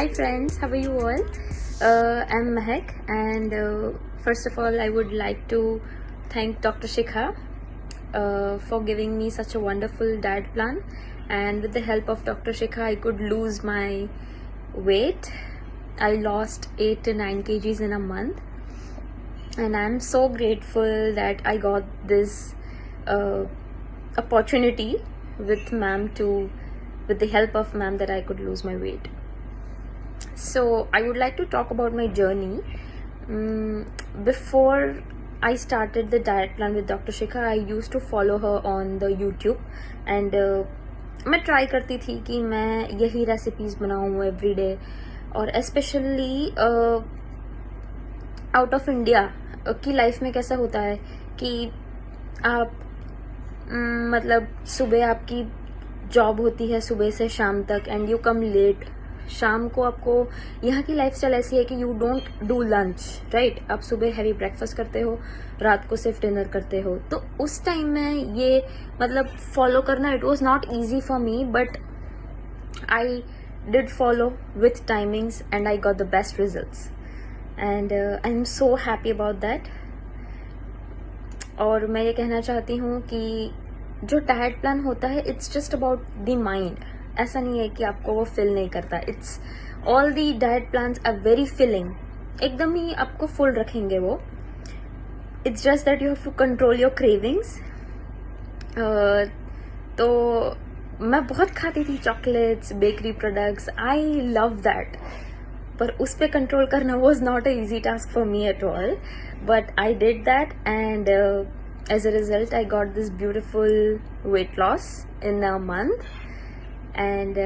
Hi friends, how are you all? I'm Mehak, and first of all I would like to thank Dr. Shikha for giving me such a wonderful diet plan, and with the help of Dr. Shikha I could lose my weight. I lost 8 to 9 kgs in a month, and I'm so grateful that I got this opportunity with the help of ma'am, that I could lose my weight. So I would like to talk about my journey. Before I started the diet plan with Dr. Shikha, I used to follow her on the YouTube, and मैं try करती थी कि मैं यही recipes बनाऊँ everyday, और specially out of India की life में कैसा होता है कि आप मतलब सुबह आपकी जॉब होती है सुबह से शाम तक, एंड यू कम लेट. शाम को आपको यहाँ की लाइफस्टाइल ऐसी है कि you don't do lunch, right. आप सुबह हैवी ब्रेकफास्ट करते हो, रात को सिर्फ डिनर करते हो. तो उस टाइम में ये मतलब फॉलो करना, it was not easy for me, but I did follow with timings and I got the best results, and I am so happy about that. और मैं ये कहना चाहती हूँ कि जो डाइट प्लान होता है, it's just about the mind. ऐसा नहीं है कि आपको वो फिल नहीं करता. It's all the diet plans are very filling, एकदम ही आपको फुल रखेंगे वो. It's just that you have to control your cravings. तो मैं बहुत खाती थी chocolates, bakery products, I love that, पर उस पर कंट्रोल करना was not a easy task for me at all, but I did that, and as a result I got this beautiful weight loss in a month, and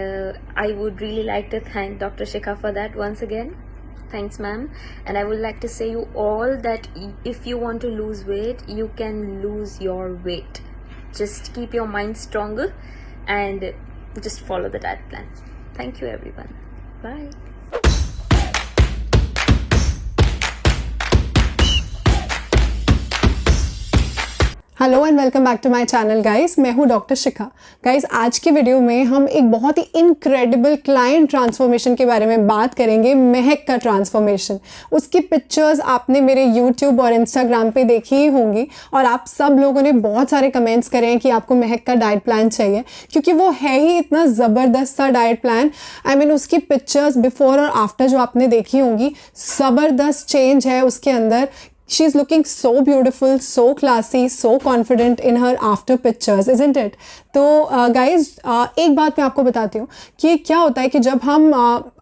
I would really like to thank Dr. Shikha for that once again. Thanks ma'am. And I would like to say you all that if you want to lose weight, you can lose your weight. Just keep your mind stronger and just follow the diet plan. Thank you everyone. Bye. Hello and welcome back to my channel guys. मैं हूँ doctor शिखा. Guys, आज की video में हम एक बहुत ही incredible client transformation के बारे में बात करेंगे. महक का ट्रांसफॉर्मेशन. उसकी पिक्चर्स आपने मेरे यूट्यूब और इंस्टाग्राम पे देखी ही होंगी, और आप सब लोगों ने बहुत सारे कमेंट्स करे हैं कि आपको महक का डाइट प्लान चाहिए, क्योंकि वो है ही इतना ज़बरदस्त सा डाइट प्लान. आई मीन उसकी पिक्चर्स बिफोर और आफ्टर जो आपने देखी होंगी, ज़बरदस्त चेंज है उसके अंदर. She is looking so beautiful, so classy, so confident in her after pictures, isn't it? तो गाइज एक बात मैं आपको बताती हूँ कि क्या होता है कि जब हम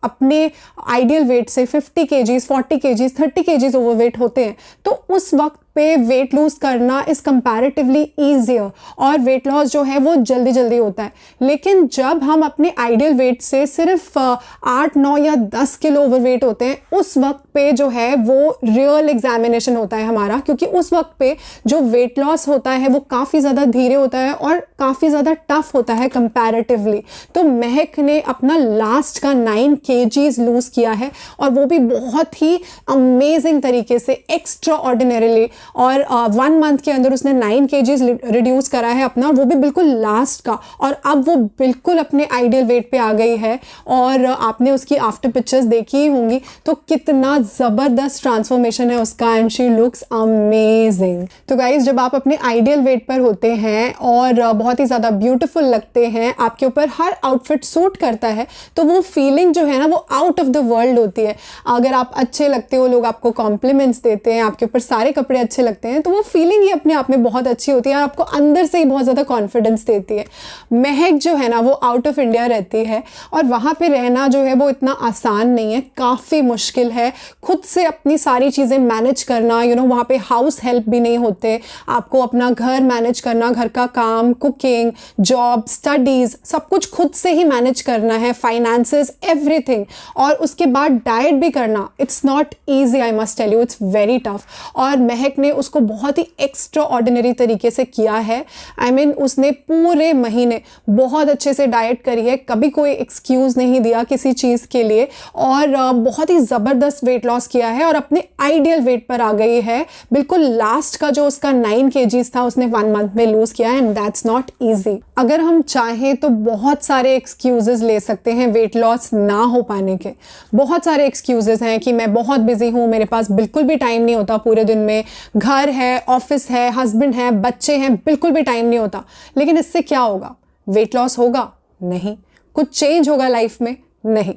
अपने आइडियल वेट से 50 kgs, 40 kgs, 30 kgs ओवरवेट होते हैं, तो उस वक्त पे वेट लूज करना इज़ कंपैरेटिवली ईजियर, और वेट लॉस जो है वो जल्दी जल्दी होता है. लेकिन जब हम अपने आइडियल वेट से सिर्फ 8, 9 या 10 किलो ओवरवेट होते हैं, उस वक्त पे जो है वो रियल एग्जामिनेशन होता है हमारा, क्योंकि उस वक्त पे जो वेट लॉस होता है वो काफ़ी ज़्यादा धीरे होता है और काफ़ी ज़्यादा टफ होता है कंपैरेटिवली. तो महक ने अपना लास्ट का 9 kgs लूज़ किया है, और वो भी बहुत ही अमेजिंग तरीके से, एक्स्ट्रा ऑर्डिनरीली. और 1 मंथ के अंदर उसने 9 kgs रिड्यूस करा है अपना, वो भी बिल्कुल लास्ट का. और अब वो बिल्कुल अपने आइडियल वेट पे आ गई है, और आपने उसकी आफ्टर पिक्चर्स देखी ही होंगी. तो कितना ज़बरदस्त ट्रांसफॉर्मेशन है उसका, एंड शी लुक्स अमेजिंग. तो गाइज, जब आप अपने आइडियल वेट पर होते हैं और बहुत ही ज़्यादा ब्यूटीफुल लगते हैं, आपके ऊपर हर आउटफिट सूट करता है, तो वो फीलिंग जो है ना, वो आउट ऑफ द वर्ल्ड होती है. अगर आप अच्छे लगते हो, लोग आपको कॉम्प्लीमेंट्स देते हैं, आपके ऊपर सारे कपड़े अच्छे लगते हैं, तो वो फीलिंग ही अपने आप में बहुत अच्छी होती है, और आपको अंदर से ही बहुत ज़्यादा कॉन्फिडेंस देती है. महक जो है ना, वो आउट ऑफ इंडिया रहती है, और वहाँ पे रहना जो है वो इतना आसान नहीं है, काफ़ी मुश्किल है. खुद से अपनी सारी चीज़ें मैनेज करना, वहाँ पे हाउस हेल्प भी नहीं होते. आपको अपना घर मैनेज करना, घर का काम, कुकिंग, जॉब, स्टडीज़, सब कुछ खुद से ही मैनेज करना है, फाइनेंसेस, एवरीथिंग. और उसके बाद डाइट भी करना, it's not easy, I must tell you, it's very tough. और महक ने उसको बहुत ही एक्स्ट्रा ऑर्डिनरी तरीके से किया है. आई मीन उसने पूरे महीने बहुत अच्छे से डाइट करी है, कभी कोई एक्सक्यूज़ नहीं दिया किसी चीज़ के लिए, और बहुत ही ज़बरदस्त वेट लॉस किया है, और अपने आइडियल वेट पर आ गई है. बिल्कुल लास्ट का जो उसका 9 kgs था, उसने 1 मंथ में लूज़ किया है, and that's not easy. Busy. अगर हम चाहें तो बहुत सारे एक्सक्यूजेस ले सकते हैं वेट लॉस ना हो पाने के। बहुत सारे एक्सक्यूजेस हैं कि मैं बहुत बिजी हूँ, मेरे पास बिल्कुल भी टाइम नहीं होता पूरे दिन में, घर है, ऑफिस है, हस्बैंड है, बच्चे हैं, बिल्कुल भी टाइम नहीं होता। लेकिन इससे क्या होगा? वेट लॉस होगा? नहीं। कुछ चेंज होगा लाइफ में? नहीं।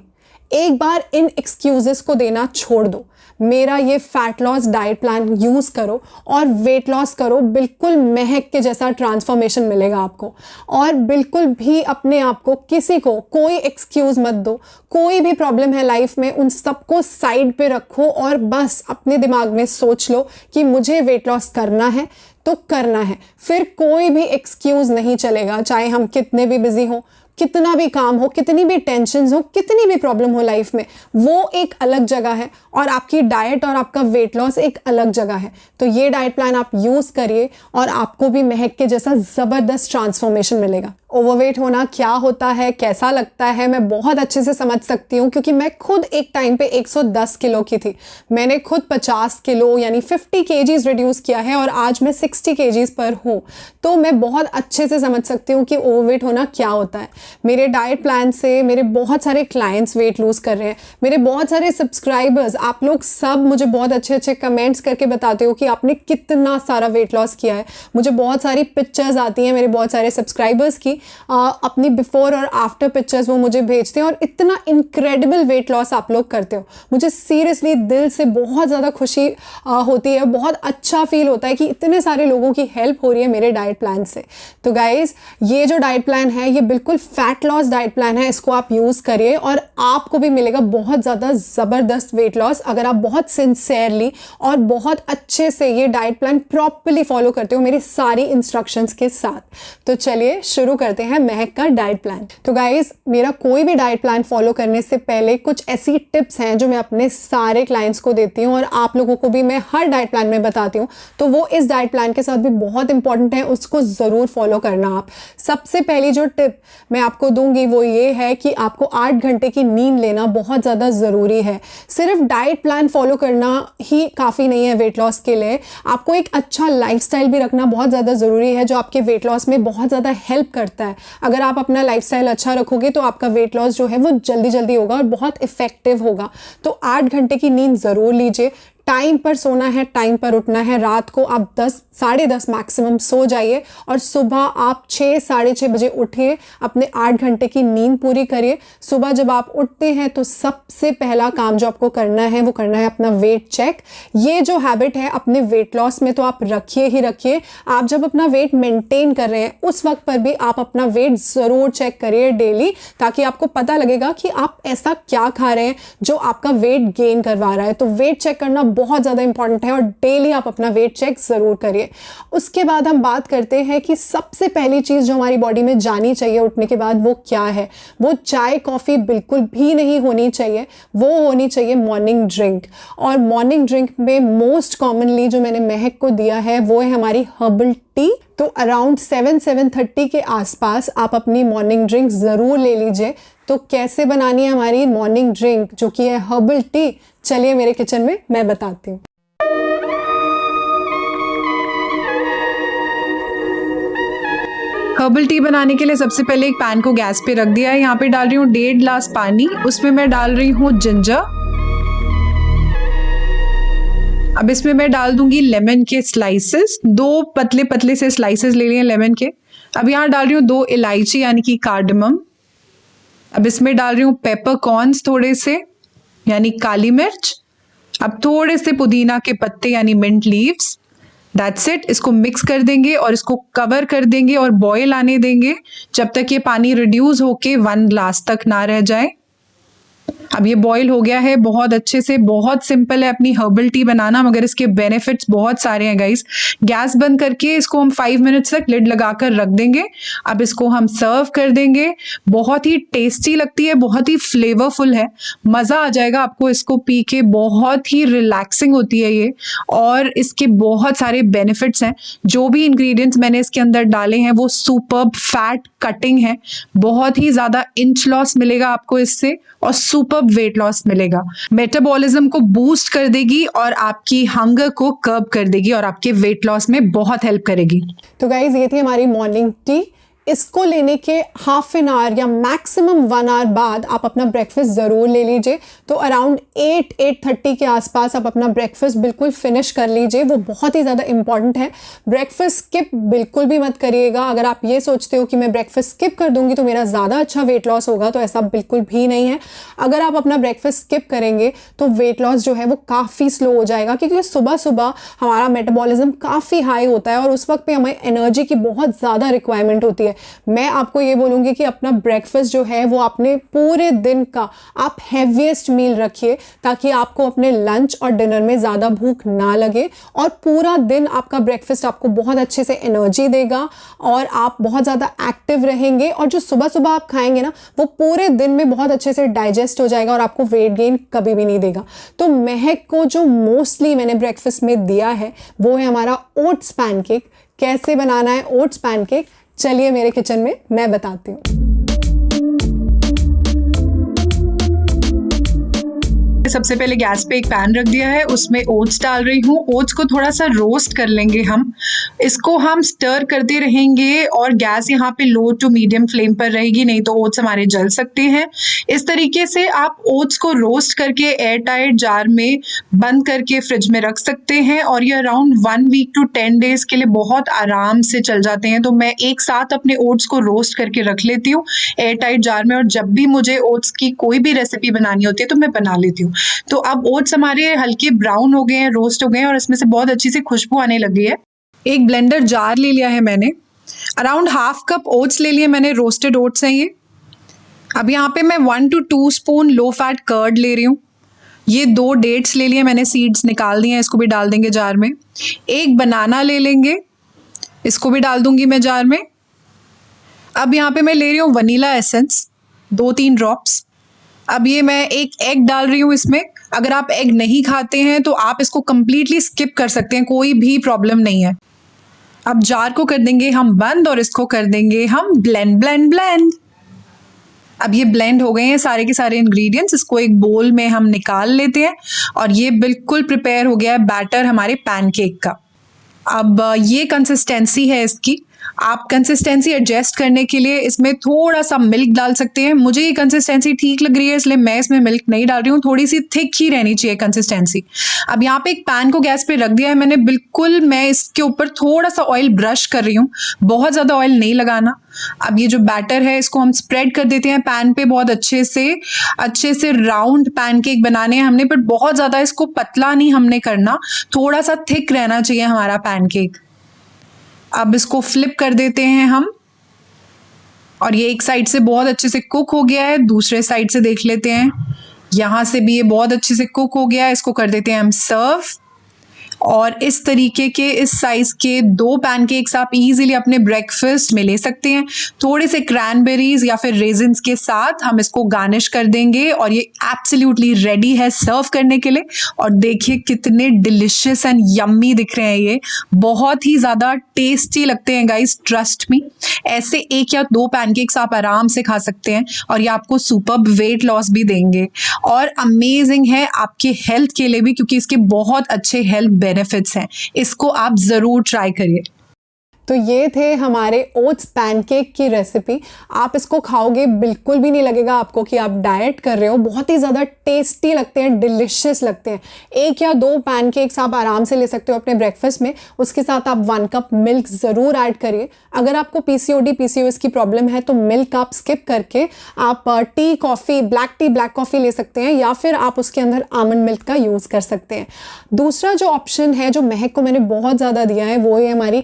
एक बार इन एक्सक्यूजेस को देना छोड़ दो। मेरा ये fat loss diet plan use करो और वेट लॉस करो। बिल्कुल महक के जैसा ट्रांसफॉर्मेशन मिलेगा आपको। और बिल्कुल भी अपने आप को, किसी को कोई एक्सक्यूज़ मत दो। कोई भी प्रॉब्लम है लाइफ में, उन सबको साइड पे रखो और बस अपने दिमाग में सोच लो कि मुझे वेट लॉस करना है तो करना है। फिर कोई भी एक्सक्यूज़ नहीं चलेगा, चाहे हम कितने भी बिजी हों, कितना भी काम हो, कितनी भी टेंशन हो, कितनी भी प्रॉब्लम हो लाइफ में, वो एक अलग जगह है और आपकी डाइट और आपका वेट लॉस एक अलग जगह है। तो ये डाइट प्लान आप यूज़ करिए और आपको भी महक के जैसा ज़बरदस्त ट्रांसफॉर्मेशन मिलेगा। ओवरवेट होना क्या होता है, कैसा लगता है, मैं बहुत अच्छे से समझ सकती हूँ क्योंकि मैं खुद एक टाइम पे 110 किलो की थी। मैंने खुद 50 किलो यानी 50 केजीज रिड्यूस किया है और आज मैं 60 केजीज पर हूँ। तो मैं बहुत अच्छे से समझ सकती हूँ कि ओवरवेट होना क्या होता है। मेरे डाइट प्लान से मेरे बहुत सारे क्लाइंट्स वेट लूज़ कर रहे हैं। मेरे बहुत सारे सब्सक्राइबर्स, आप लोग सब मुझे बहुत अच्छे अच्छे कमेंट्स करके बताते हो कि आपने कितना सारा वेट लॉस किया है। मुझे बहुत सारी पिक्चर्स आती हैं मेरे बहुत सारे सब्सक्राइबर्स की, अपनी बिफोर और आफ्टर पिक्चर्स वो मुझे भेजते हैं और इतना इनक्रेडिबल वेट लॉस आप लोग करते हो। मुझे सीरियसली दिल से बहुत ज़्यादा खुशी होती है, बहुत अच्छा फील होता है कि इतने सारे लोगों की हेल्प हो रही है मेरे डाइट प्लान से। तो गाइज, ये जो डाइट प्लान है ये बिल्कुल फैट लॉस डाइट प्लान है। इसको आप यूज़ करिए और आपको भी मिलेगा बहुत ज़्यादा ज़बरदस्त वेट लॉस अगर आप बहुत सिंसियरली और बहुत अच्छे से ये डाइट प्लान प्रॉपरली फॉलो करते हो मेरी सारी इंस्ट्रक्शंस के साथ। तो चलिए शुरू करते हैं महक का डाइट प्लान। तो गाइज, मेरा कोई भी डाइट प्लान फॉलो करने से पहले कुछ ऐसी टिप्स हैं जो मैं अपने सारे क्लाइंट्स को देती हूँ और आप लोगों को भी मैं हर डाइट प्लान में बताती हूँ। तो वो इस डाइट प्लान के साथ भी बहुत इंपॉर्टेंट है, उसको ज़रूर फॉलो करना आप। सबसे पहली जो टिप मैं आपको दूंगी वो ये है कि आपको 8 घंटे की नींद लेना बहुत ज़्यादा ज़रूरी है। सिर्फ डाइट प्लान फॉलो करना ही काफ़ी नहीं है वेट लॉस के लिए। आपको एक अच्छा लाइफस्टाइल भी रखना बहुत ज़्यादा ज़रूरी है जो आपके वेट लॉस में बहुत ज़्यादा हेल्प करता है। अगर आप अपना लाइफस्टाइल अच्छा रखोगे तो आपका वेट लॉस जो है वो जल्दी जल्दी होगा और बहुत इफेक्टिव होगा। तो 8 घंटे की नींद ज़रूर लीजिए। टाइम पर सोना है, टाइम पर उठना है। रात को आप 10 साढ़े 10 मैक्सिमम सो जाइए और सुबह आप 6 साढ़े 6 बजे उठिए, अपने 8 घंटे की नींद पूरी करिए। सुबह जब आप उठते हैं तो सबसे पहला काम जो आपको करना है वो करना है अपना वेट चेक। ये जो हैबिट है अपने वेट लॉस में तो आप रखिए ही रखिए। आप जब अपना वेट मेंटेन कर रहे हैं उस वक्त पर भी आप अपना वेट ज़रूर चेक करिए डेली, ताकि आपको पता लगेगा कि आप ऐसा क्या खा रहे हैं जो आपका वेट गेन करवा रहा है। तो वेट चेक करना बहुत ज़्यादा इंपॉर्टेंट है और डेली आप अपना वेट चेक ज़रूर करिए। उसके बाद हम बात करते हैं कि सबसे पहली चीज़ जो हमारी बॉडी में जानी चाहिए उठने के बाद वो क्या है। वो चाय कॉफ़ी बिल्कुल भी नहीं होनी चाहिए, वो होनी चाहिए मॉर्निंग ड्रिंक। और मॉर्निंग ड्रिंक में मोस्ट कॉमनली जो मैंने महक को दिया है वो है हमारी हर्बल टी। तो अराउंड 7-7:30 के आसपास आप अपनी मॉर्निंग ड्रिंक ज़रूर ले लीजिए। तो कैसे बनानी है हमारी मॉर्निंग ड्रिंक जो कि है हर्बल टी, चलिए मेरे किचन में मैं बताती हूँ। हर्बल टी बनाने के लिए सबसे पहले एक पैन को गैस पे रख दिया है। यहाँ पे डाल रही हूँ 1.5 ग्लास पानी, उसमें मैं डाल रही हूँ जिंजर। अब इसमें मैं डाल दूंगी लेमन के स्लाइसेस, 2 पतले पतले से स्लाइसेस ले लिए लेमन के। अब यहाँ डाल रही हूँ 2 इलायची यानी कि कार्डमम। अब इसमें डाल रही हूँ पेपर कॉर्न्स थोड़े से यानी काली मिर्च। अब थोड़े से पुदीना के पत्ते यानी मिंट लीव्स। That's it. इसको मिक्स कर देंगे और इसको कवर कर देंगे और बॉयल आने देंगे जब तक ये पानी रिड्यूस होके 1 ग्लास तक ना रह जाए। अब ये बॉईल हो गया है बहुत अच्छे से। बहुत सिंपल है अपनी हर्बल टी बनाना, मगर इसके बेनिफिट्स बहुत सारे हैं गाइस। गैस बंद करके इसको हम 5 मिनट्स तक लिड लगाकर रख देंगे। अब इसको हम सर्व कर देंगे। बहुत ही टेस्टी लगती है, बहुत ही फ्लेवरफुल है, मज़ा आ जाएगा आपको इसको पी के। बहुत ही रिलैक्सिंग होती है ये और इसके बहुत सारे बेनिफिट्स हैं। जो भी इंग्रेडिएंट्स मैंने इसके अंदर डाले हैं वो सुपर्ब फैट कटिंग है। बहुत ही ज़्यादा इंच लॉस मिलेगा आपको इससे और सुपर वेट लॉस मिलेगा। मेटाबॉलिज्म को बूस्ट कर देगी और आपकी हंगर को कर्ब कर देगी और आपके वेट लॉस में बहुत हेल्प करेगी। तो गाइज, ये थी हमारी मॉर्निंग टी। इसको लेने के हाफ एन आवर या मैक्सिमम 1 आवर बाद आप अपना ब्रेकफास्ट ज़रूर ले लीजिए। तो अराउंड 8-8:30 के आसपास आप अपना ब्रेकफास्ट बिल्कुल फिनिश कर लीजिए, वो बहुत ही ज़्यादा इंपॉर्टेंट है। ब्रेकफास्ट स्किप बिल्कुल भी मत करिएगा। अगर आप ये सोचते हो कि मैं ब्रेकफास्ट स्किप कर दूंगी तो मेरा ज़्यादा अच्छा वेट लॉस होगा, तो ऐसा बिल्कुल भी नहीं है। अगर आप अपना ब्रेकफास्ट स्किप करेंगे तो वेट लॉस जो है वो काफ़ी स्लो हो जाएगा, क्योंकि सुबह सुबह हमारा मेटाबॉलिज्म काफ़ी हाई होता है और उस वक्त पे हमें एनर्जी की बहुत ज़्यादा रिक्वायरमेंट होती है। मैं आपको ये बोलूँगी कि अपना ब्रेकफास्ट जो है वो अपने पूरे दिन का आप हैवीएस्ट मील रखिए, ताकि आपको अपने लंच और डिनर में ज़्यादा भूख ना लगे और पूरा दिन आपका ब्रेकफास्ट आपको बहुत अच्छे से एनर्जी देगा और आप बहुत ज़्यादा एक्टिव रहेंगे। और जो सुबह सुबह आप खाएंगे ना, वो पूरे दिन में बहुत अच्छे से डाइजेस्ट हो जाएगा और आपको वेट गेन कभी भी नहीं देगा। तो महक को जो मोस्टली मैंने ब्रेकफास्ट में दिया है वो है हमारा ओट्स पैनकेक। कैसे बनाना है ओट्स पैनकेक, चलिए मेरे किचन में मैं बताती हूँ। सबसे पहले गैस पे एक पैन रख दिया है, उसमें ओट्स डाल रही हूँ। ओट्स को थोड़ा सा रोस्ट कर लेंगे हम। इसको हम स्टर करते रहेंगे और गैस यहाँ पे लो टू मीडियम फ्लेम पर रहेगी, नहीं तो ओट्स हमारे जल सकते हैं। इस तरीके से आप ओट्स को रोस्ट करके एयर टाइट जार में बंद करके फ्रिज में रख सकते हैं और ये अराउंड 1 वीक टू 10 डेज के लिए बहुत आराम से चल जाते हैं। तो मैं एक साथ अपने ओट्स को रोस्ट करके रख लेती हूँ एयर टाइट जार में, और जब भी मुझे ओट्स की कोई भी रेसिपी बनानी होती है तो मैं बना लेती हूँ। तो अब ओट्स हमारे हल्के ब्राउन हो गए हैं, रोस्ट हो गए हैं और इसमें से बहुत अच्छी सी खुशबू आने लगी है। एक ब्लेंडर जार ले लिया है मैंने, अराउंड हाफ कप ओट्स ले लिए मैंने, रोस्टेड ओट्स हैं ये। अब यहाँ पे मैं 1 to 2 spoon low fat curd ले रही हूँ। ये 2 डेट्स ले लिए मैंने, सीड्स निकाल दिए हैं, इसको भी डाल देंगे जार में। एक बनाना ले लेंगे, इसको भी डाल दूंगी मैं जार में। अब यहाँ पे मैं ले रही हूँ वनीला एसेंस, 2-3 ड्रॉप्स। अब ये मैं एक एग डाल रही हूँ इसमें। अगर आप एग नहीं खाते हैं तो आप इसको कंप्लीटली स्किप कर सकते हैं, कोई भी प्रॉब्लम नहीं है। अब जार को कर देंगे हम बंद और इसको कर देंगे हम ब्लेंड ब्लेंड ब्लेंड। अब ये ब्लेंड हो गए हैं सारे के सारे इंग्रेडिएंट्स, इसको एक बोल में हम निकाल लेते हैं और ये बिल्कुल प्रिपेयर हो गया है बैटर हमारे पैनकेक का। अब ये कंसिस्टेंसी है इसकी। आप कंसिस्टेंसी एडजस्ट करने के लिए इसमें थोड़ा सा मिल्क डाल सकते हैं। मुझे ये कंसिस्टेंसी ठीक लग रही है इसलिए मैं इसमें मिल्क नहीं डाल रही हूँ, थोड़ी सी थिक ही रहनी चाहिए कंसिस्टेंसी। अब यहाँ पे एक पैन को गैस पे रख दिया है मैंने, बिल्कुल मैं इसके ऊपर थोड़ा सा ऑयल ब्रश कर रही हूँ, बहुत ज़्यादा ऑयल नहीं लगाना। अब ये जो बैटर है इसको हम स्प्रेड कर देते हैं पैन पे बहुत अच्छे से राउंड पैनकेक बनाने हैं हमने, बट बहुत ज़्यादा इसको पतला नहीं हमने करना, थोड़ा सा थिक रहना चाहिए हमारा पैनकेक। अब इसको फ्लिप कर देते हैं हम और ये एक साइड से बहुत अच्छे से कुक हो गया है, दूसरे साइड से देख लेते हैं। यहाँ से भी ये बहुत अच्छे से कुक हो गया है, इसको कर देते हैं हम सर्व। और इस तरीके के इस साइज के 2 पैनकेक्स आप इजीली अपने ब्रेकफास्ट में ले सकते हैं। थोड़े से क्रैनबेरीज या फिर रेजिन्स के साथ हम इसको गार्निश कर देंगे और ये एब्सोल्युटली रेडी है सर्व करने के लिए। और देखिए कितने डिलिशियस एंड यम्मी दिख रहे हैं, ये बहुत ही ज़्यादा टेस्टी लगते हैं गाइस, ट्रस्ट मी। ऐसे 1 या 2 पैनकेक्स आप आराम से खा सकते हैं और ये आपको सुपर्ब वेट लॉस भी देंगे और अमेजिंग है आपके हेल्थ के लिए भी, क्योंकि इसके बहुत अच्छे हेल्थ बेनिफिट्स हैं। इसको आप ज़रूर ट्राई करिए। तो ये थे हमारे ओट्स पैनकेक की रेसिपी। आप इसको खाओगे बिल्कुल भी नहीं लगेगा आपको कि आप डाइट कर रहे हो, बहुत ही ज़्यादा टेस्टी लगते हैं, डिलिशियस लगते हैं। 1 या 2 पैनकेक्स आप आराम से ले सकते हो अपने ब्रेकफास्ट में। उसके साथ आप 1 कप मिल्क ज़रूर ऐड करिए। अगर आपको PCOD PCOS की प्रॉब्लम है तो मिल्क आप स्किप करके आप टी कॉफ़ी, ब्लैक कॉफ़ी ले सकते हैं या फिर आप उसके अंदर आमंड मिल्क का यूज़ कर सकते हैं। दूसरा जो ऑप्शन है जो महक को मैंने बहुत ज़्यादा दिया है वो है हमारी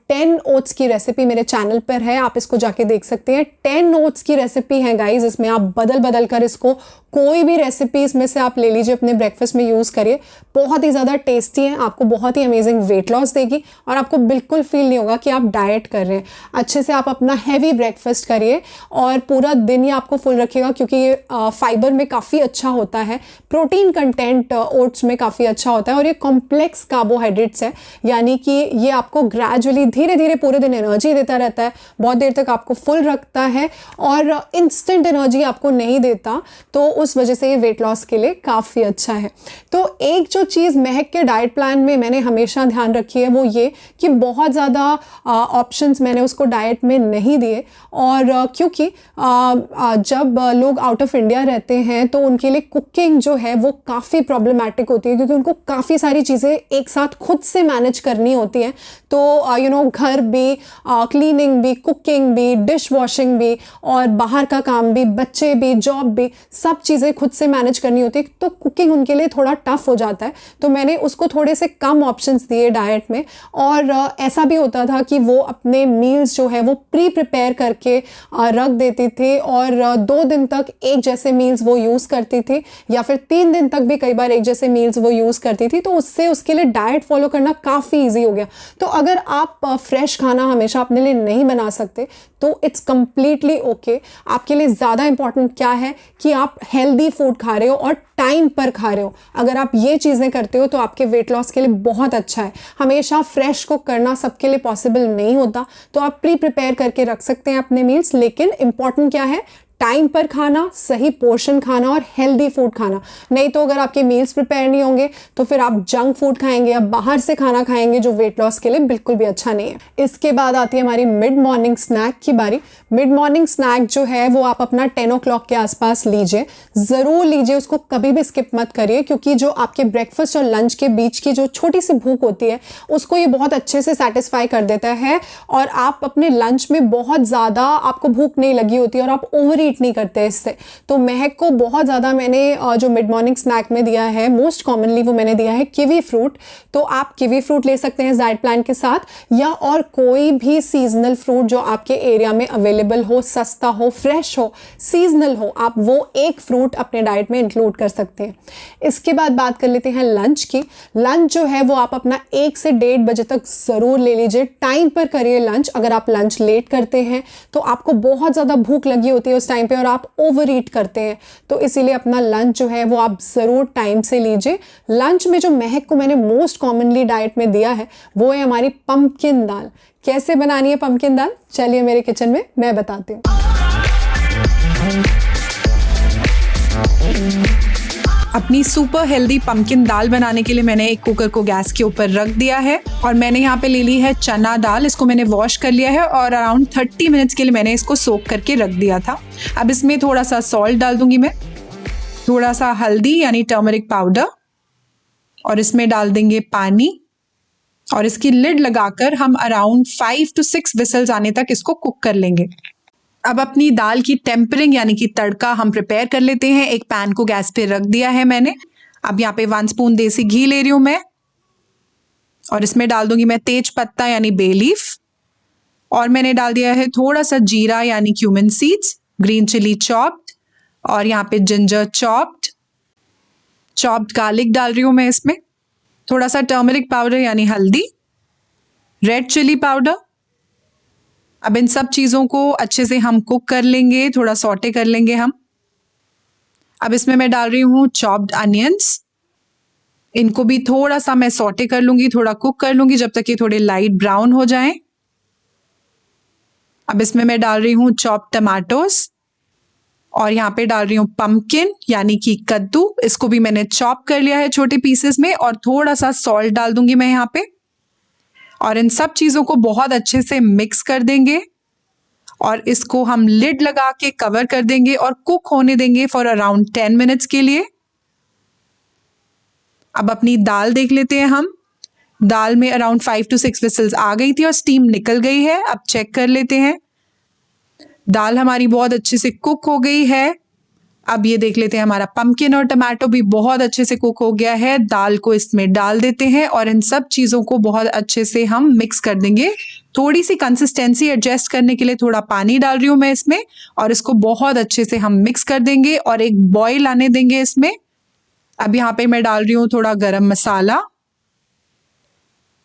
10 ओट्स की रेसिपी मेरे चैनल पर है, आप इसको जाके देख सकते हैं। 10 ओट्स की रेसिपी है गाइज, इसमें आप बदल कर इसको कोई भी रेसिपी इसमें से आप ले लीजिए, अपने ब्रेकफास्ट में यूज़ करिए। बहुत ही ज़्यादा टेस्टी है, आपको बहुत ही अमेजिंग वेट लॉस देगी और आपको बिल्कुल फील नहीं होगा कि आप डाइट कर रहे हैं। अच्छे से आप अपना हैवी ब्रेकफास्ट करिए और पूरा दिन ये आपको फुल रखेगा, क्योंकि ये फाइबर में काफ़ी अच्छा होता है, प्रोटीन कंटेंट ओट्स में काफ़ी अच्छा होता है और ये कॉम्प्लेक्स कार्बोहाइड्रेट्स है, यानी कि ये आपको ग्रेजुअली धीरे धीरे पूरे दिन एनर्जी देता रहता है, बहुत देर तक आपको फुल रखता है और इंस्टेंट एनर्जी आपको नहीं देता, तो उस वजह से ये वेट लॉस के लिए काफ़ी अच्छा है। तो एक जो चीज़ महक के डाइट प्लान में मैंने हमेशा ध्यान रखी है वो ये कि बहुत ज़्यादा ऑप्शंस मैंने उसको डाइट में नहीं दिए, और क्योंकि जब लोग आउट ऑफ इंडिया रहते हैं तो उनके लिए कुकिंग जो है वो काफ़ी प्रॉब्लमेटिक होती है, क्योंकि उनको काफ़ी सारी चीज़ें एक साथ खुद से मैनेज करनी होती हैं। तो घर भी, क्लीनिंग भी, कुकिंग भी, डिश वॉशिंग भी, और बाहर का काम भी, बच्चे भी, जॉब भी, सब चीज़ें खुद से मैनेज करनी होती है, तो कुकिंग उनके लिए थोड़ा टफ हो जाता है। तो मैंने उसको थोड़े से कम ऑप्शंस दिए डाइट में, और ऐसा भी होता था कि वो अपने मील्स जो है वो प्रिपेयर करके रख देती थी, और 2 दिन तक एक जैसे मील्स वो यूज़ करती थी, या फिर 3 दिन तक भी कई बार एक जैसे मील्स वो यूज़ करती थी। तो उससे उसके लिए डाइट फॉलो करना काफ़ी ईजी हो गया। तो अगर आप फ्रेश खाना हमेशा अपने लिए नहीं बना सकते तो इट्स कम्प्लीटली ओके। आपके लिए ज़्यादा इंपॉर्टेंट क्या है कि आप हेल्दी फूड खा रहे हो और टाइम पर खा रहे हो। अगर आप ये चीज़ें करते हो तो आपके वेट लॉस के लिए बहुत अच्छा है। हमेशा फ्रेश कुक करना सबके लिए पॉसिबल नहीं होता, तो आप प्रिपेयर करके रख सकते हैं अपने मील्स, लेकिन इंपॉर्टेंट क्या है, टाइम पर खाना, सही पोर्शन खाना और हेल्दी फूड खाना। नहीं तो अगर आपके मील्स प्रिपेयर नहीं होंगे तो फिर आप जंक फूड खाएंगे या बाहर से खाना खाएंगे, जो वेट लॉस के लिए बिल्कुल भी अच्छा नहीं है। इसके बाद आती है हमारी मिड मॉर्निंग स्नैक की बारी। मिड मॉर्निंग स्नैक जो है वो आप अपना 10 o'clock के आसपास लीजिए, ज़रूर लीजिए, उसको कभी भी स्किप मत करिए, क्योंकि जो आपके ब्रेकफास्ट और लंच के बीच की जो छोटी सी भूख होती है उसको ये बहुत अच्छे से सेटिस्फाई कर देता है, और आप अपने लंच में बहुत ज़्यादा आपको भूख नहीं लगी होती और आप ओवर ईट नहीं करते इससे। तो महक को बहुत ज़्यादा मैंने जो मिड मॉर्निंग स्नैक में दिया है, मोस्ट कॉमनली वो मैंने दिया है किवी फ्रूट। तो आप किवी फ्रूट ले सकते हैं डाइट प्लान के साथ, या और कोई भी सीजनल फ्रूट जो आपके एरिया में अवेलेबल हो, सस्ता हो, फ्रेश हो, सीजनल हो, आप वो एक फ्रूट अपने डाइट में इंक्लूड कर सकते हैं। इसके बाद बात कर लेते हैं लंच की। लंच जो है वो आप अपना 1 से 1:30 बजे तक ज़रूर ले लीजिए, टाइम पर करिए लंच। अगर आप लंच लेट करते हैं तो आपको बहुत ज़्यादा भूख लगी होती है उस टाइम पे और आप ओवर ईट करते हैं, तो इसीलिए अपना लंच जो है वो आप ज़रूर टाइम से लीजिए। लंच में जो महक को मैंने मोस्ट कॉमनली डाइट में दिया है वो है हमारी पंपकिन दाल। कैसे बनानी है पंपकिन दाल, चलिए मेरे किचन में मैं बताती हूँ। अपनी सुपर हेल्दी पंपकिन दाल बनाने के लिए मैंने एक कुकर को गैस के ऊपर रख दिया है, और मैंने यहाँ पे ले ली है चना दाल। इसको मैंने वॉश कर लिया है और अराउंड 30 मिनट्स के लिए मैंने इसको सोक करके रख दिया था। अब इसमें थोड़ा सा सॉल्ट डाल दूंगी मैं, थोड़ा सा हल्दी यानी टर्मरिक पाउडर, और इसमें डाल देंगे पानी, और इसकी लिड लगाकर हम अराउंड 5 to 6 विसल्स आने तक इसको कुक कर लेंगे। अब अपनी दाल की टेम्परिंग यानी कि तड़का हम प्रिपेयर कर लेते हैं। एक पैन को गैस पे रख दिया है मैंने। अब यहाँ पे 1 स्पून देसी घी ले रही हूँ मैं, और इसमें डाल दूंगी मैं तेज पत्ता यानी बे लीफ, और मैंने डाल दिया है थोड़ा सा जीरा यानी cumin seeds, green chilli chopped, और यहाँ पे जिंजर चॉप्ड गार्लिक डाल रही हूँ मैं इसमें, थोड़ा सा टर्मरिक पाउडर यानी हल्दी, रेड चिली पाउडर। अब इन सब चीज़ों को अच्छे से हम कुक कर लेंगे, थोड़ा सॉटे कर लेंगे हम। अब इसमें मैं डाल रही हूँ चॉप्ड अनियंस, इनको भी थोड़ा सा मैं सॉटे कर लूँगी, थोड़ा कुक कर लूँगी जब तक ये थोड़े लाइट ब्राउन हो जाएं। अब इसमें मैं डाल रही हूँ चॉप्ड टमाटोस, और यहाँ पे डाल रही हूँ पंपकिन यानी कि कद्दू। इसको भी मैंने चॉप कर लिया है छोटे पीसेस में, और थोड़ा सा सॉल्ट डाल दूंगी मैं यहाँ पे, और इन सब चीज़ों को बहुत अच्छे से मिक्स कर देंगे, और इसको हम लिड लगा के कवर कर देंगे और कुक होने देंगे फॉर अराउंड 10 मिनट्स के लिए। अब अपनी दाल देख लेते हैं हम। दाल में अराउंड 5 to 6 विसल्स आ गई थी और स्टीम निकल गई है। अब चेक कर लेते हैं, दाल हमारी बहुत अच्छे से कुक हो गई है। अब ये देख लेते हैं, हमारा पंपकिन और टमाटो भी बहुत अच्छे से कुक हो गया है। दाल को इसमें डाल देते हैं और इन सब चीज़ों को बहुत अच्छे से हम मिक्स कर देंगे। थोड़ी सी कंसिस्टेंसी एडजस्ट करने के लिए थोड़ा पानी डाल रही हूँ मैं इसमें, और इसको बहुत अच्छे से हम मिक्स कर देंगे और एक बॉईल आने देंगे इसमें। अब यहाँ पे मैं डाल रही हूँ थोड़ा गरम मसाला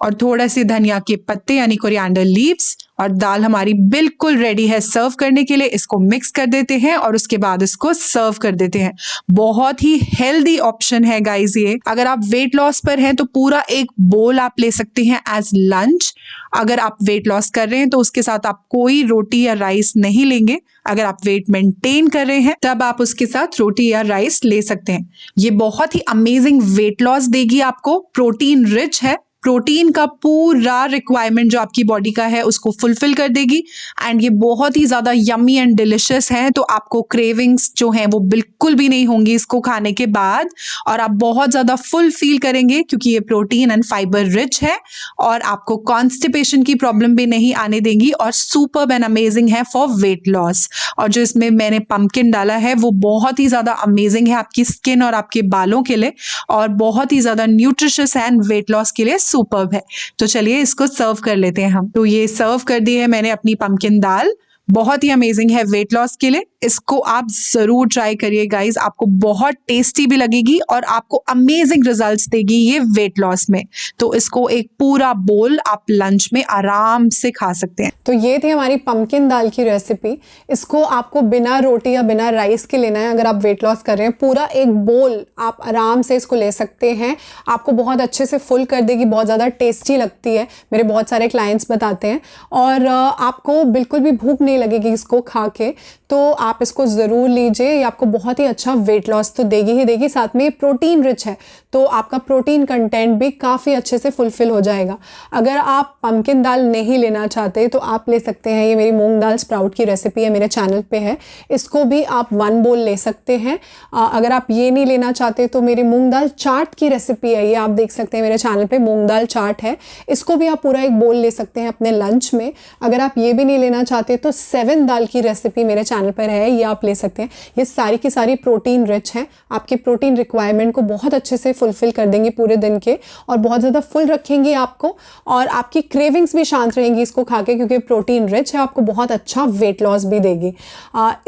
और थोड़ा सी धनिया के पत्ते यानी कोरिएंडर लीव्स, और दाल हमारी बिल्कुल रेडी है सर्व करने के लिए। इसको मिक्स कर देते हैं और उसके बाद इसको सर्व कर देते हैं। बहुत ही हेल्दी ऑप्शन है गाइस ये। अगर आप वेट लॉस पर हैं तो पूरा एक बोल आप ले सकते हैं एज लंच। अगर आप वेट लॉस कर रहे हैं तो उसके साथ आप कोई रोटी या राइस नहीं लेंगे। अगर आप वेट मेंटेन कर रहे हैं तब आप उसके साथ रोटी या राइस ले सकते हैं। ये बहुत ही अमेजिंग वेट लॉस देगी आपको। प्रोटीन रिच है, प्रोटीन का पूरा रिक्वायरमेंट जो आपकी बॉडी का है उसको फुलफिल कर देगी। एंड ये बहुत ही ज्यादा यम्मी एंड डिलिशियस है, तो आपको क्रेविंग्स जो हैं वो बिल्कुल भी नहीं होंगी इसको खाने के बाद, और आप बहुत ज्यादा फुल फील करेंगे क्योंकि ये प्रोटीन एंड फाइबर रिच है और आपको कॉन्स्टिपेशन की प्रॉब्लम भी नहीं आने देंगी और सुपर्ब एंड अमेजिंग है फॉर वेट लॉस। और जो इसमें मैंने पंपकिन डाला है वो बहुत ही ज्यादा अमेजिंग है आपकी स्किन और आपके बालों के लिए, और बहुत ही ज्यादा न्यूट्रिशियस है एंड वेट लॉस के लिए सुपर्ब है। तो चलिए इसको सर्व कर लेते हैं हम। तो ये सर्व कर दी है मैंने अपनी पंपकिन दाल, बहुत ही अमेजिंग है वेट लॉस के लिए। इसको आप जरूर ट्राई करिए गाइस, आपको बहुत टेस्टी भी लगेगी और आपको अमेजिंग रिजल्ट्स देगी ये वेट लॉस में। तो इसको एक पूरा बोल आप लंच में आराम से खा सकते हैं। तो ये थी हमारी पंपकिन दाल की रेसिपी। इसको आपको बिना रोटी या बिना राइस के लेना है अगर आप वेट लॉस कर रहे हैं। पूरा एक बोल आप आराम से इसको ले सकते हैं, आपको बहुत अच्छे से फुल कर देगी, बहुत ज़्यादा टेस्टी लगती है, मेरे बहुत सारे क्लाइंट्स बताते हैं। और आपको बिल्कुल भी भूख नहीं लगेगी इसको खा के, तो आप इसको ज़रूर लीजिए। ये आपको बहुत ही अच्छा वेट लॉस तो देगी ही देगी, साथ में ये प्रोटीन रिच है तो आपका प्रोटीन कंटेंट भी काफ़ी अच्छे से फुलफिल हो जाएगा। अगर आप पंपकिन दाल नहीं लेना चाहते तो आप ले सकते हैं, ये मेरी मूंग दाल स्प्राउट की रेसिपी है, मेरे चैनल पे है, इसको भी आप 1 बोल ले सकते हैं। अगर आप ये नहीं लेना चाहते तो मेरी मूंग दाल चाट की रेसिपी है, ये आप देख सकते हैं मेरे चैनल पे, मूंग दाल चाट है, इसको भी आप पूरा 1 बोल ले सकते हैं अपने लंच में। अगर आप ये भी नहीं लेना चाहते तो 7 दाल की रेसिपी मेरे चैनल पर है, ये आप ले सकते हैं। ये सारी की सारी प्रोटीन रिच हैं, आपके प्रोटीन रिक्वायरमेंट को बहुत अच्छे से फुलफिल कर देंगे पूरे दिन के, और बहुत ज़्यादा फुल रखेंगे आपको, और आपकी क्रेविंग्स भी शांत रहेंगी इसको खा के, क्योंकि प्रोटीन रिच है, आपको बहुत अच्छा वेट लॉस भी देगी।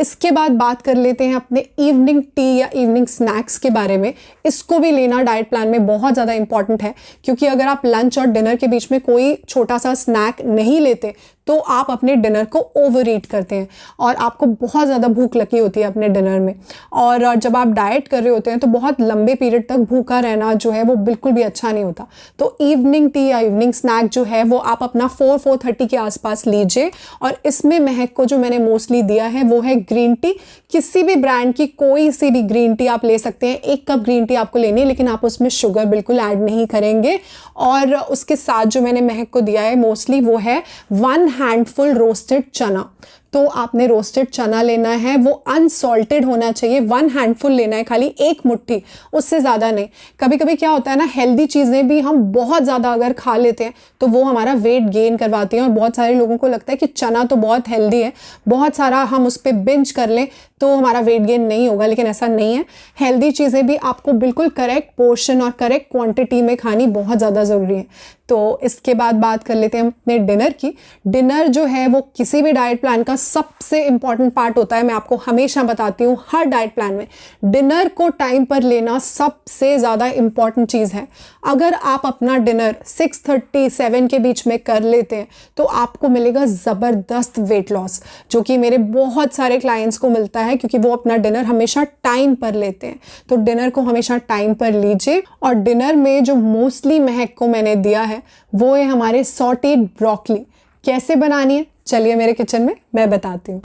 इसके बाद बात कर लेते हैं अपने इवनिंग टी या इवनिंग स्नैक्स के बारे में। इसको भी लेना डाइट प्लान में बहुत ज़्यादा इंपॉर्टेंट है, क्योंकि अगर आप लंच और डिनर के बीच में कोई छोटा सा स्नैक नहीं लेते तो आप अपने डिनर को ओवर ईट करते हैं और आपको बहुत ज़्यादा भूख लगी होती है अपने डिनर में। और जब आप डाइट कर रहे होते हैं तो बहुत लंबे पीरियड तक भूखा रहना जो है वो बिल्कुल भी अच्छा नहीं होता। तो इवनिंग टी या इवनिंग स्नैक जो है वो आप अपना 4-4:30 के आसपास लीजिए। और इसमें महक को जो मैंने मोस्टली दिया है वो है ग्रीन टी। किसी भी ब्रांड की कोई सी भी ग्रीन टी आप ले सकते हैं। 1 कप ग्रीन टी आपको लेनी है, लेकिन आप उसमें शुगर बिल्कुल ऐड नहीं करेंगे। और उसके साथ जो मैंने महक को दिया है मोस्टली वो है 1 हैंडफुल रोस्टेड चना। तो आपने रोस्टेड चना लेना है, वो अनसॉल्टेड होना चाहिए। 1 हैंडफुल लेना है, खाली 1 मुट्ठी, उससे ज़्यादा नहीं। कभी कभी क्या होता है ना, हेल्दी चीज़ें भी हम बहुत ज़्यादा अगर खा लेते हैं तो वो हमारा वेट गेन करवाती हैं। और बहुत सारे लोगों को लगता है कि चना तो बहुत हेल्दी है, बहुत सारा हम उस पर बिंज कर लें तो हमारा वेट गेन नहीं होगा, लेकिन ऐसा नहीं है। हेल्दी चीज़ें भी आपको बिल्कुल करेक्ट पोर्शन और करेक्ट क्वांटिटी में खानी बहुत ज़्यादा ज़रूरी है। तो इसके बाद बात कर लेते हैं अपने डिनर की। डिनर जो है वो किसी भी डाइट प्लान का सबसे इम्पॉर्टेंट पार्ट होता है। मैं आपको हमेशा बताती हूँ, हर डाइट प्लान में डिनर को टाइम पर लेना सबसे ज़्यादा इम्पॉर्टेंट चीज़ है। अगर आप अपना डिनर 6:30-7 के बीच में कर लेते हैं तो आपको मिलेगा ज़बरदस्त वेट लॉस, जो कि मेरे बहुत सारे क्लाइंट्स को मिलता है, क्योंकि वो अपना डिनर हमेशा टाइम पर लेते हैं। तो डिनर को हमेशा टाइम पर लीजिए। और डिनर में जो मोस्टली महक को मैंने दिया है वो है हमारे सॉटेड ब्रोकली। कैसे बनानी है चलिए मेरे किचन में मैं बताती हूँ।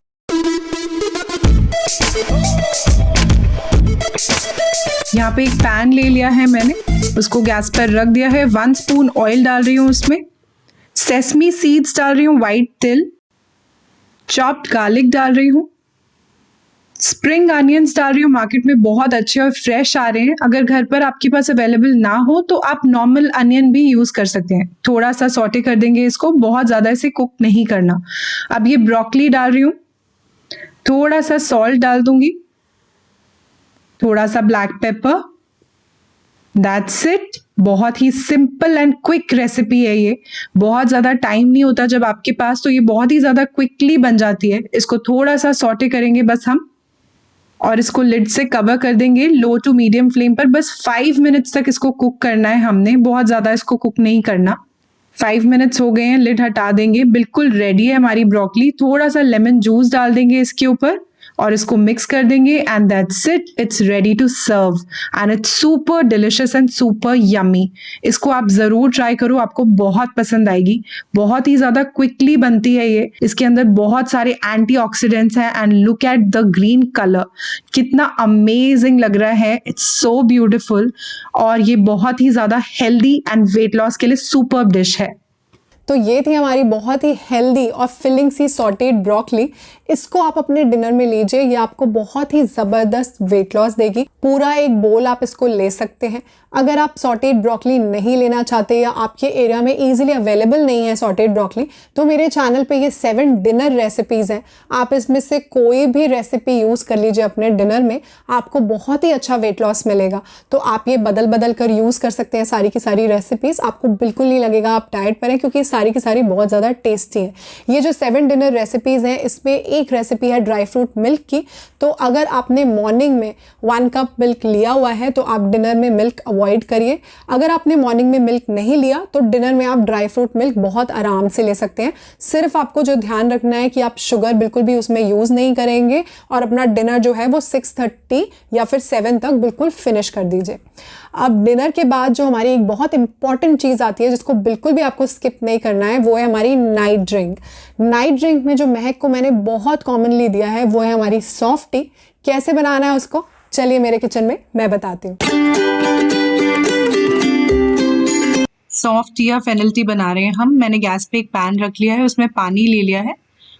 यहाँ पे एक पैन ले लिया है मैंने, उसको गैस पर रख दिया है। 1 स्पून ऑयल डाल रही हूँ, उसमें सेसमी सीड्स डाल रही हूँ, वाइट तिल, चॉप्ड गार्लिक डाल रही हूँ, स्प्रिंग अनियंस डाल रही हूँ। मार्केट में बहुत अच्छे और फ्रेश आ रहे हैं। अगर घर पर आपके पास अवेलेबल ना हो तो आप नॉर्मल अनियन भी यूज कर सकते हैं। थोड़ा सा सॉटे कर देंगे इसको, बहुत ज्यादा इसे कुक नहीं करना। अब ये ब्रोकली डाल रही हूँ, थोड़ा सा सॉल्ट डाल दूंगी, थोड़ा सा ब्लैक पेपर, दैट्स इट। बहुत ही सिंपल एंड क्विक रेसिपी है ये, बहुत ज़्यादा टाइम नहीं होता जब आपके पास, तो ये बहुत ही ज़्यादा क्विकली बन जाती है। इसको थोड़ा सा सॉटे करेंगे बस हम, और इसको लिड से कवर कर देंगे लो टू मीडियम फ्लेम पर। बस 5 मिनट्स तक इसको कुक करना है हमने, बहुत ज़्यादा इसको कुक नहीं करना। 5 मिनट्स हो गए हैं, लिड हटा देंगे। बिल्कुल रेडी है हमारी ब्रोकली। थोड़ा सा लेमन जूस डाल देंगे इसके ऊपर और इसको मिक्स कर देंगे and that's it, it's ready to serve and it's super delicious and super yummy. इसको आप ज़रूर ट्राई करो, आपको बहुत पसंद आएगी। बहुत ही ज़्यादा क्विकली बनती है ये। इसके अंदर बहुत सारे एंटीऑक्सीडेंट्स हैं and look at the green colour, कितना अमेजिंग लग रहा है। इट्स सो ब्यूटिफुल और ये बहुत ही ज़्यादा हेल्दी एंड वेट लॉस के लिए सुपर डिश है। तो ये थी हमारी बहुत ही हेल्दी और फिलिंग सी सॉटेड ब्रोकली। इसको आप अपने डिनर में लीजिए, ये आपको बहुत ही ज़बरदस्त वेट लॉस देगी। पूरा एक बोल आप इसको ले सकते हैं। अगर आप सॉटेड ब्रोकली नहीं लेना चाहते या आपके एरिया में इजीली अवेलेबल नहीं है सॉटेड ब्रोकली, तो मेरे चैनल पे ये 7 डिनर रेसिपीज़ हैं। आप इसमें से कोई भी रेसिपी यूज़ कर लीजिए अपने डिनर में, आपको बहुत ही अच्छा वेट लॉस मिलेगा। तो आप ये बदल बदल कर यूज़ कर सकते हैं सारी की सारी रेसिपीज़। आपको बिल्कुल नहीं लगेगा आप डाइट पर हैं, क्योंकि सारी की सारी बहुत ज़्यादा टेस्टी है। ये जो 7 डिनर रेसिपीज़ हैं, इसमें एक रेसिपी है ड्राई फ्रूट मिल्क की। तो अगर आपने मॉर्निंग में 1 कप मिल्क लिया हुआ है तो आप डिनर में मिल्क अवॉइड करिए। अगर आपने मॉर्निंग में मिल्क नहीं लिया तो डिनर में आप ड्राई फ्रूट मिल्क बहुत आराम से ले सकते हैं। सिर्फ आपको जो ध्यान रखना है कि आप शुगर बिल्कुल भी उसमें यूज़ नहीं करेंगे और अपना डिनर जो है वो 6:30 या फिर 7 तक बिल्कुल फिनिश कर दीजिए। अब डिनर के बाद जो हमारी एक बहुत इंपॉर्टेंट चीज़ आती है जिसको बिल्कुल भी आपको स्किप नहीं करना है, वो है हमारी नाइट ड्रिंक। नाइट ड्रिंक में जो महक को मैंने बहुत कॉमनली दिया है वो है हमारी सॉफ्ट टी। कैसे बनाना है उसको, चलिए मेरे किचन में मैं बताती हूँ। सॉफ्ट टी या फेनल टी बना रहे हैं हम। मैंने गैस पे एक पैन रख लिया है, उसमें पानी ले लिया है,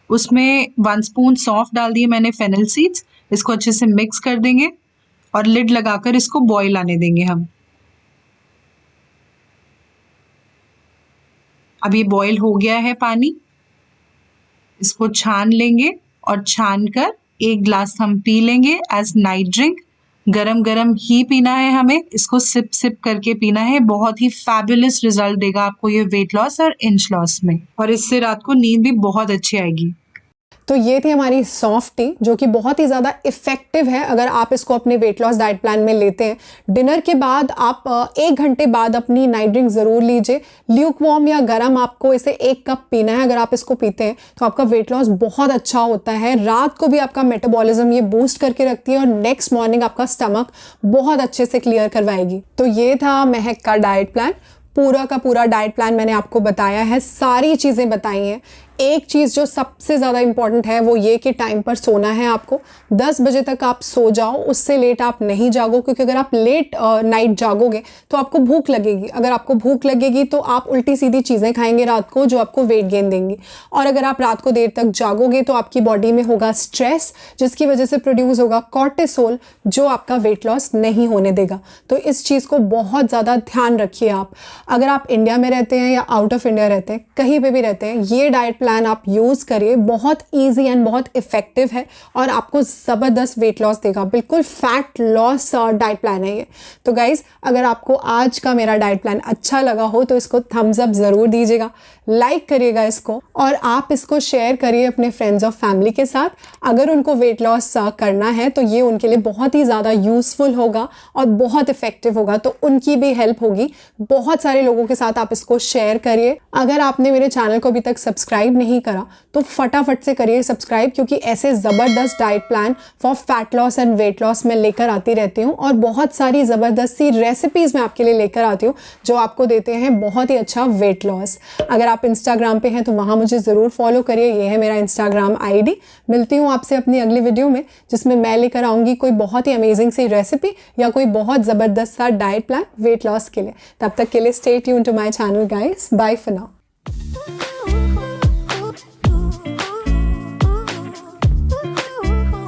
उसमें 1 स्पून सौंफ डाल दिए मैंने फेनल सीड्स। इसको अच्छे से मिक्स कर देंगे और लिड लगाकर इसको बॉईल आने देंगे हम। अब ये बॉईल हो गया है पानी, इसको छान लेंगे और छान कर 1 ग्लास हम पी लेंगे एज नाइट ड्रिंक। गरम गरम ही पीना है हमें, इसको सिप सिप करके पीना है। बहुत ही फैबुलस रिजल्ट देगा आपको ये वेट लॉस और इंच लॉस में, और इससे रात को नींद भी बहुत अच्छी आएगी। तो ये थी हमारी सॉफ्ट टी जो कि बहुत ही ज़्यादा इफ़ेक्टिव है अगर आप इसको अपने वेट लॉस डाइट प्लान में लेते हैं। डिनर के बाद आप 1 घंटे बाद अपनी नाइट ड्रिंक ज़रूर लीजिए। ल्यूक वार्म या गर्म आपको इसे 1 कप पीना है। अगर आप इसको पीते हैं तो आपका वेट लॉस बहुत अच्छा होता है। रात को भी आपका मेटाबॉलिज्म ये बूस्ट करके रखती है और नेक्स्ट मॉर्निंग आपका स्टमक बहुत अच्छे से क्लियर करवाएगी। तो ये था महक का डाइट प्लान। पूरा का पूरा डाइट प्लान मैंने आपको बताया है, सारी चीज़ें बताई हैं। एक चीज़ जो सबसे ज़्यादा इंपॉर्टेंट है वो ये कि टाइम पर सोना है आपको। 10 बजे तक आप सो जाओ, उससे लेट आप नहीं जागो, क्योंकि अगर आप लेट नाइट जागोगे तो आपको भूख लगेगी। अगर आपको भूख लगेगी तो आप उल्टी सीधी चीज़ें खाएंगे रात को जो आपको वेट गेन देंगी। और अगर आप रात को देर तक जागोगे तो आपकी बॉडी में होगा स्ट्रेस, जिसकी वजह से प्रोड्यूस होगा कॉर्टिसोल, जो आपका वेट लॉस नहीं होने देगा। तो इस चीज़ को बहुत ज़्यादा ध्यान रखिए आप। अगर आप इंडिया में रहते हैं या आउट ऑफ इंडिया रहते हैं, कहीं पे भी रहते हैं, ये डाइट प्लान आप यूज़ करिए। बहुत इजी एंड बहुत इफ़ेक्टिव है और आपको ज़बरदस्त वेट लॉस देगा। बिल्कुल फैट लॉस डाइट प्लान है ये। तो गाइज़, अगर आपको आज का मेरा डाइट प्लान अच्छा लगा हो तो इसको थम्स अप ज़रूर दीजिएगा, लाइक करिएगा इसको, और आप इसको शेयर करिए अपने फ्रेंड्स और फैमिली के साथ। अगर उनको वेट लॉस करना है तो ये उनके लिए बहुत ही ज़्यादा यूज़फुल होगा और बहुत इफ़ेक्टिव होगा, तो उनकी भी हेल्प होगी। बहुत सारे लोगों के साथ आप इसको शेयर करिए। अगर आपने मेरे चैनल को अभी तक सब्सक्राइब नहीं करा तो फटाफट से करिए सब्सक्राइब, क्योंकि ऐसे ज़बरदस्त diet plan for fat loss and weight loss में लेकर आती रहती हूँ और बहुत सारी ज़बरदस्त सी रेसिपीज़ मैं आपके लिए लेकर आती हूँ जो आपको देते हैं बहुत ही अच्छा वेट लॉस। अगर आप इंस्टाग्राम पे हैं तो वहाँ मुझे ज़रूर फॉलो करिए, ये है मेरा इंस्टाग्राम ID। मिलती हूँ आपसे अपनी अगली वीडियो में, जिसमें मैं लेकर आऊँगी कोई बहुत ही अमेजिंग सी रेसिपी या कोई बहुत ज़बरदस्त सा डाइट प्लान वेट लॉस के लिए। तब तक के लिए stay tuned to my channel guys. Bye for now.